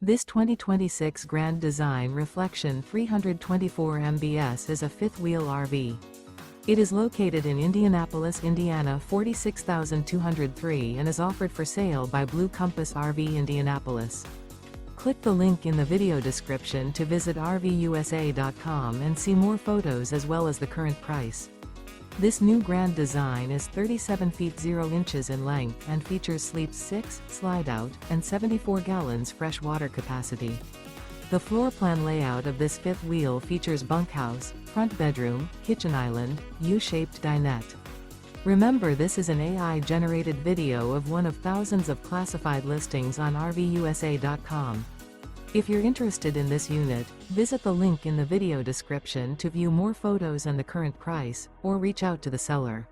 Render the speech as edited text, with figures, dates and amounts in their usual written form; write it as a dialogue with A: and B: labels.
A: This 2026 Grand Design Reflection 324 MBS is a fifth-wheel RV. It is located in Indianapolis, Indiana 46203 and is offered for sale by Blue Compass RV Indianapolis. Click the link in the video description to visit RVUSA.com and see more photos as well as the current price. This new Grand Design is 37 feet 0 inches in length and features sleeps 6, slide-out, and 74 gallons fresh water capacity. The floor plan layout of this fifth wheel features bunkhouse, front bedroom, kitchen island, U-shaped dinette. Remember, this is an AI-generated video of one of thousands of classified listings on RVUSA.com. If you're interested in this unit, visit the link in the video description to view more photos and the current price, or reach out to the seller.